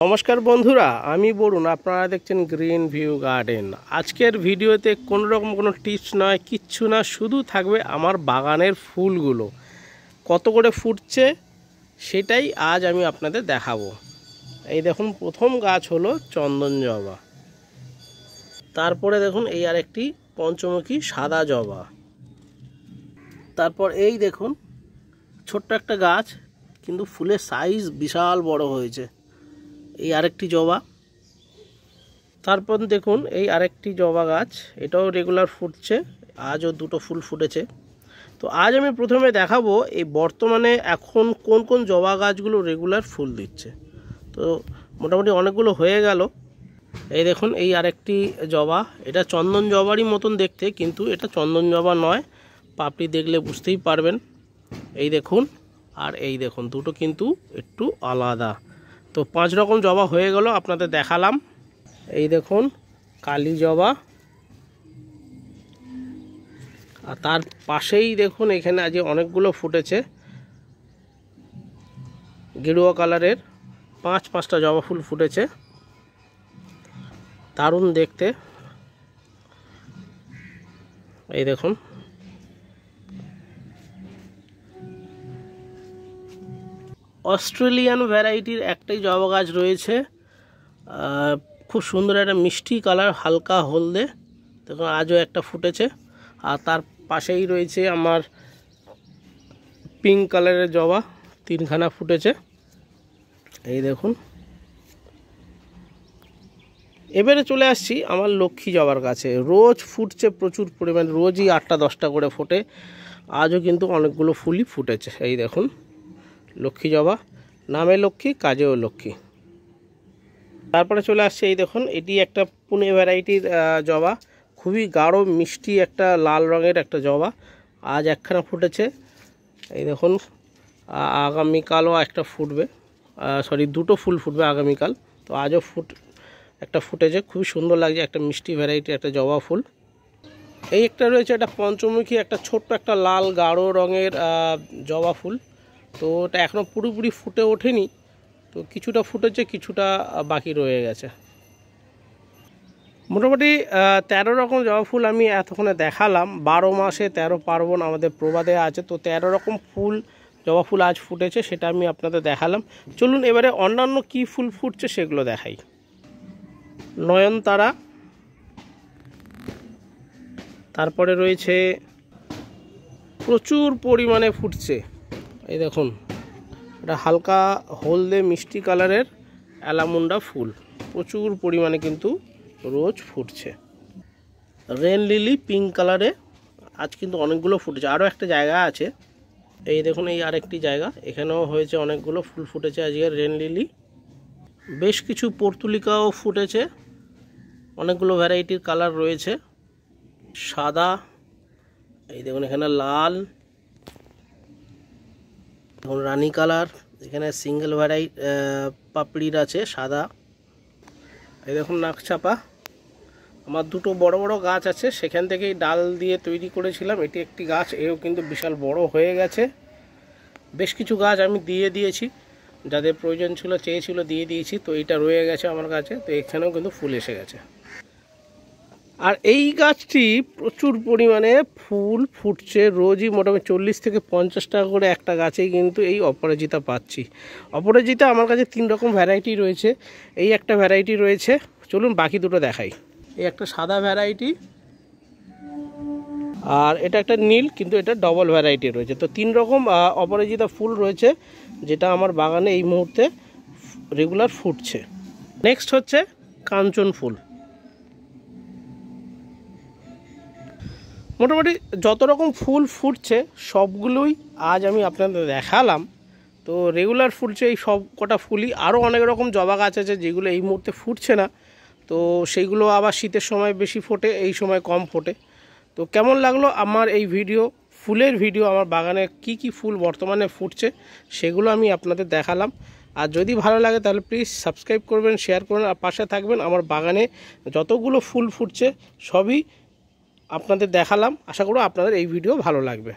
নমস্কার বন্ধুরা, আমি বরুণ। আপনারা দেখছেন গ্রিন ভিউ গার্ডেন। আজকের ভিডিওতে কোনো রকম কোনো টিপস নয়, কিচ্ছু না, শুধু থাকবে আমার বাগানের ফুলগুলো কত করে ফুটছে সেটাই আজ আমি আপনাদের দেখাবো। এই দেখুন, প্রথম গাছ হলো চন্দন জবা, তারপরে দেখুন এই আরেকটি পঞ্চমুখী সাদা জবা, তারপর এই দেখুন ছোট্ট একটা গাছ কিন্তু ফুলের সাইজ বিশাল বড় হয়েছে, এই আরেকটি জবা। তারপর দেখুন এই আরেকটি জবা গাছ, এটাও রেগুলার ফুটছে, আজও দুটো ফুল ফুটেছে। তো আজ আমি প্রথমে দেখাবো এই বর্তমানে এখন কোন কোন জবা গাছগুলো রেগুলার ফুল দিচ্ছে। তো মোটামুটি অনেকগুলো হয়ে গেল। এই দেখুন এই আরেকটি জবা, এটা চন্দন জবারই মতন দেখতে, কিন্তু এটা চন্দন জবা নয়, পাপড়ি দেখলে বুঝতেই পারবেন। এই দেখুন, আর এই দেখুন দুটো কিন্তু একটু আলাদা। তো 5 রকম জবা হয়ে গেল, আপনাদের দেখালাম। এই দেখুন কালী জবা, আর তার পাশেই দেখুন এখানে আজ অনেকগুলো ফুটেছে গেরুয়া কালারের, 5টা জবা ফুল ফুটেছে, দারুণ দেখতে। এই দেখুন অস্ট্রেলিয়ান ভ্যারাইটির একটাই জবা গাছ রয়েছে, খুব সুন্দর একটা মিষ্টি কালার, হালকা হলদে। দেখুন আজও একটা ফুটেছে। আর তার পাশেই রয়েছে আমার পিঙ্ক কালারের জবা, 3খানা ফুটেছে। এই দেখুন, এবারে চলে আসছি আমার লক্ষ্মী জবার কাছে। রোজ ফুটছে প্রচুর পরিমাণ, রোজই 8টা-10টা করে ফোটে, আজও কিন্তু অনেকগুলো ফুলই ফুটেছে। এই দেখুন লক্ষ্মী জবা, নামে লক্ষ্মী কাজেও লক্ষ্মী। তারপরে চলে আসছে এই দেখুন, এটি একটা পুনে ভ্যারাইটির জবা, খুবই গাঢ় মিষ্টি একটা লাল রঙের একটা জবা, আজ 1খানা ফুটেছে। এই দেখুন আগামীকালও একটা ফুটবে, দুটো ফুল ফুটবে আগামীকাল। তো আজও একটা ফুটেছে, খুবই সুন্দর লাগছে, একটা মিষ্টি ভ্যারাইটির একটা জবা ফুল। এই একটা রয়েছে একটা পঞ্চমুখী, একটা ছোট্ট একটা লাল গাঢ় রঙের জবা ফুল। তো এটা এখনও পুরোপুরি ফুটে ওঠেনি, তো কিছুটা ফুটেছে, কিছুটা বাকি রয়ে গেছে। মোটামুটি 13 রকম জবা ফুল আমি এতক্ষণে দেখালাম। 12 মাসে 13 পার্বণ আমাদের প্রবাদে আছে, তো 13 রকম ফুল জবা ফুল আজ ফুটেছে, সেটা আমি আপনাদের দেখালাম। চলুন এবারে অন্যান্য কি ফুল ফুটছে সেগুলো দেখাই। নয়নতারা, তারপরে রয়েছে প্রচুর পরিমাণে ফুটছে, এই দেখুন এটা হালকা হলদে মিষ্টি কালারের অ্যালামুন্ডা ফুল, প্রচুর পরিমাণে কিন্তু রোজ ফুটছে। রেন লিলি পিঙ্ক কালারে আজ কিন্তু অনেকগুলো ফুটেছে, আরও একটা জায়গা আছে, এই দেখুন এই আরেকটি জায়গা, এখানেও হয়েছে অনেকগুলো ফুল ফুটেছে আজকের রেন লিলি। বেশ কিছু পর্তুলিকাও ফুটেছে, অনেকগুলো ভ্যারাইটির কালার রয়েছে, সাদা, এই দেখুন এখানে লাল, দেখুন রানী কালার, এখানে সিঙ্গেল পাপড়ির আছে সাদা। এই দেখুন নাকচাপা, আমার দুটো বড় বড় গাছ আছে, সেখান থেকেই ডাল দিয়ে তৈরি করেছিলাম, এটি একটি গাছ, এও কিন্তু বিশাল বড় হয়ে গেছে। বেশ কিছু গাছ আমি দিয়ে দিয়েছি, যাদের প্রয়োজন ছিল চেয়েছিল দিয়ে দিয়েছি, তো এইটা রয়ে গেছে আমার কাছে, তো এখানেও কিন্তু ফুল এসে গেছে। আর এই গাছটি প্রচুর পরিমাণে ফুল ফুটছে, রোজই মোটামুটি 40 থেকে 50 টাকা করে একটা গাছেই কিন্তু এই অপরাজিতা পাচ্ছি। অপরাজিতা আমার কাছে 3 রকম ভ্যারাইটি রয়েছে, এই একটা ভ্যারাইটি রয়েছে, চলুন বাকি দুটো দেখাই। এই একটা সাদা ভ্যারাইটি, আর এটা একটা নীল, কিন্তু এটা ডবল ভ্যারাইটি রয়েছে। তো 3 রকম অপরাজিতা ফুল রয়েছে, যেটা আমার বাগানে এই মুহূর্তে রেগুলার ফুটছে। নেক্সট হচ্ছে কাঞ্চন ফুল। মোটামুটি যত রকম ফুল ফুটছে সবগুলোই আজ আমি আপনাদের দেখালাম। তো রেগুলার ফুটছে এই সব কটা ফুলই, আরও অনেক রকম জবা গাছ আছে যেগুলো এই মুহূর্তে ফুটছে না, তো সেইগুলো আবার শীতের সময় বেশি ফোটে, এই সময় কম ফোটে। তো কেমন লাগলো আমার এই ভিডিও, ফুলের ভিডিও, আমার বাগানে কি কি ফুল বর্তমানে ফুটছে সেগুলো আমি আপনাদের দেখালাম। আর যদি ভালো লাগে তাহলে প্লিজ সাবস্ক্রাইব করবেন, শেয়ার করবেন, আর পাশে থাকবেন। আমার বাগানে যতগুলো ফুল ফুটছে সবই আপনাদের দেখালাম, আশা করি আপনাদের এই ভিডিও ভালো লাগবে।